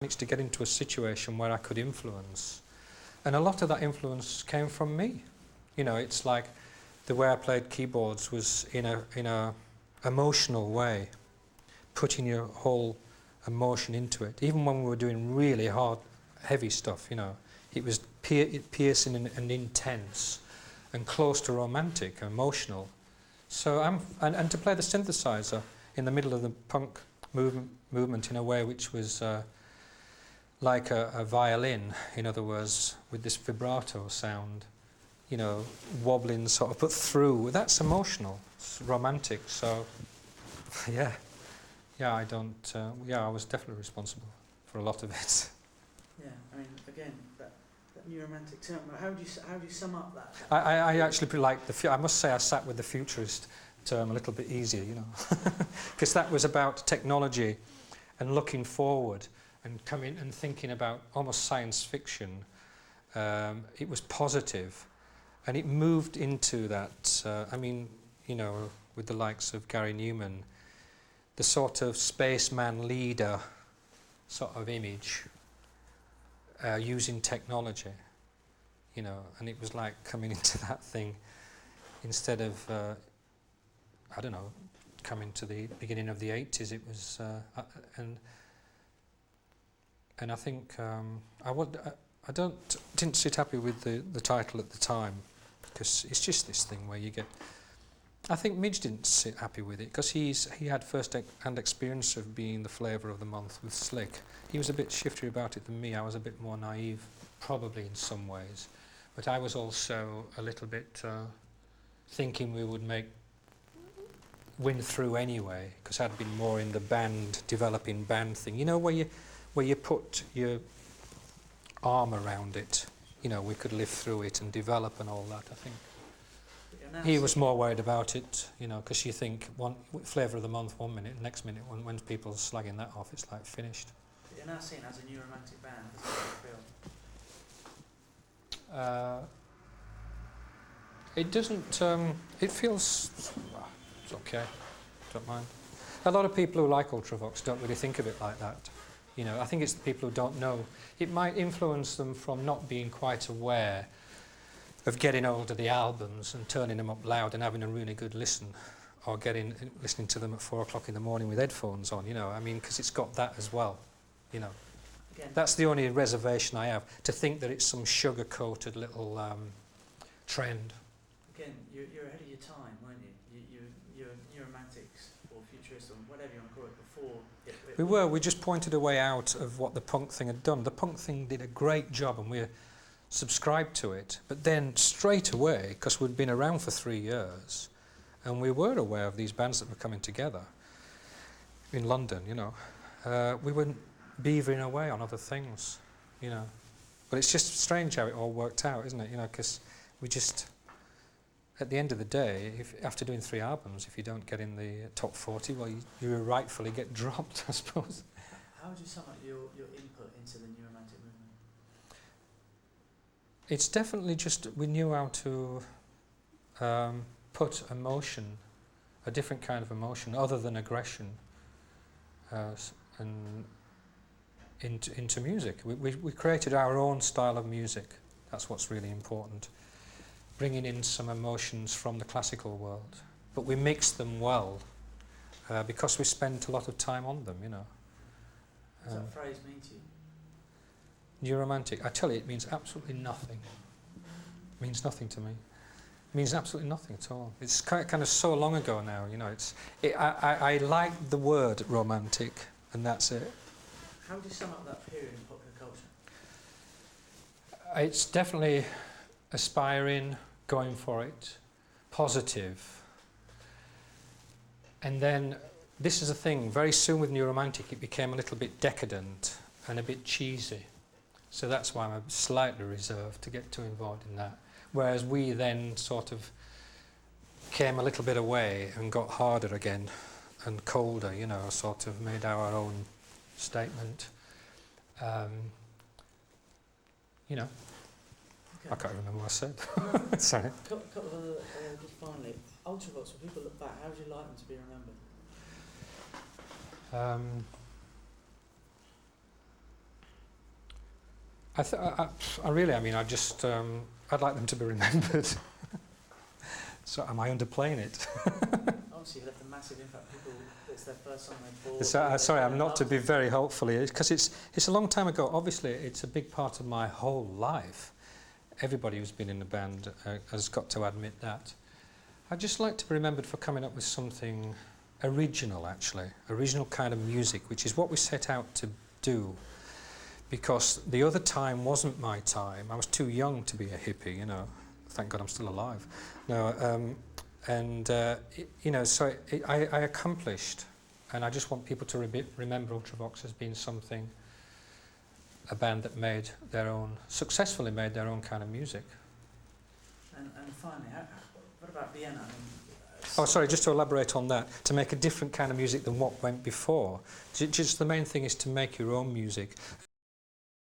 managed to get into a situation where I could influence. And a lot of that influence came from me. You know, it's like the way I played keyboards was in a emotional way, putting your whole emotion into it. Even when we were doing really hard, heavy stuff, you know, it was piercing and intense and close to romantic, emotional. So and to play the synthesizer in the middle of the punk movement in a way which was like a violin, in other words, with this vibrato sound, you know, wobbling sort of, but through. That's emotional, it's romantic. So, yeah, I was definitely responsible for a lot of it. Yeah, I mean, again, that new romantic term. How do you sum up that? I actually like I must say I sat with the futurist term a little bit easier, you know, because that was about technology and looking forward and coming and thinking about almost science fiction. It was positive, and it moved into that. I mean, you know, with the likes of Gary Newman, the sort of spaceman leader sort of image, using technology, you know, and it was like coming into that thing instead of, I don't know, coming to the beginning of the 80s. It was, and I think I didn't sit happy with the title at the time, because it's just this thing where you get. I think Midge didn't sit happy with it because he had first-hand experience of being the flavour of the month with Slick. He was a bit shiftier about it than me. I was a bit more naive, probably in some ways, but I was also a little bit thinking we would win through anyway, because I'd been more in the developing band thing. You know, where you put your arm around it, you know, we could live through it and develop and all that, I think. He was more worried about it, you know, because you think one flavour of the month 1 minute, next minute when people are slagging that off, it's like finished. You're now seen as a new romantic band. How does It doesn't, it feels, it's okay, don't mind. A lot of people who like Ultravox don't really think of it like that. You know, I think it's the people who don't know. It might influence them from not being quite aware of getting hold of the albums and turning them up loud and having a really good listen, or listening to them at 4 o'clock in the morning with headphones on, you know, I mean, because it's got that as well, you know. Again, that's the only reservation I have, to think that it's some sugar-coated little trend. Again, you're ahead of your time, weren't you? You're new romantics or futurists or whatever you want to call it before. We just pointed a way out of what the punk thing had done. The punk thing did a great job and we're subscribed to it, but then straight away, because we'd been around for 3 years and we were aware of these bands that were coming together in London, you know, we were beavering away on other things, you know. But it's just strange how it all worked out, isn't it? You know, because we just, at the end of the day, after doing 3 albums, if you don't get in the top 40, well, you rightfully get dropped, I suppose. How would you sum up your input into the new romantic movement? It's definitely just, we knew how to put emotion, a different kind of emotion, other than aggression, and into music. We created our own style of music. That's what's really important. Bringing in some emotions from the classical world. But we mixed them well, because we spent a lot of time on them, you know. What does that phrase mean to you? New romantic. I tell you, it means absolutely nothing. It means nothing to me. It means absolutely nothing at all. It's kind of so long ago now, you know. I like the word romantic, and that's it. How would you sum up that period in popular culture? It's definitely aspiring, going for it, positive. And then, this is the thing, very soon with New Romantic it became a little bit decadent and a bit cheesy. So that's why I'm slightly reserved to get too involved in that. Whereas we then sort of came a little bit away and got harder again and colder, you know, sort of made our own statement. You know, okay. I can't remember what I said. Sorry. A couple of other, just finally, Ultravox, when people look back, how would you like them to be remembered? I really, I mean, I just, I'd like them to be remembered. So am I underplaying it? Obviously, you've left a massive impact. People, it's their first song they bought. Sorry, I'm not to be very hopeful here, because it's a long time ago. Obviously, it's a big part of my whole life. Everybody who's been in the band has got to admit that. I'd just like to be remembered for coming up with something original, actually. Original kind of music, which is what we set out to do. Because the other time wasn't my time. I was too young to be a hippie, you know. Thank God I'm still alive. No, you know, so I accomplished, and I just want people to remember Ultravox as being something, a band that made their own, successfully made their own kind of music. And finally, what about Vienna? I mean, Oh, sorry, just to elaborate on that, to make a different kind of music than what went before. Just the main thing is to make your own music.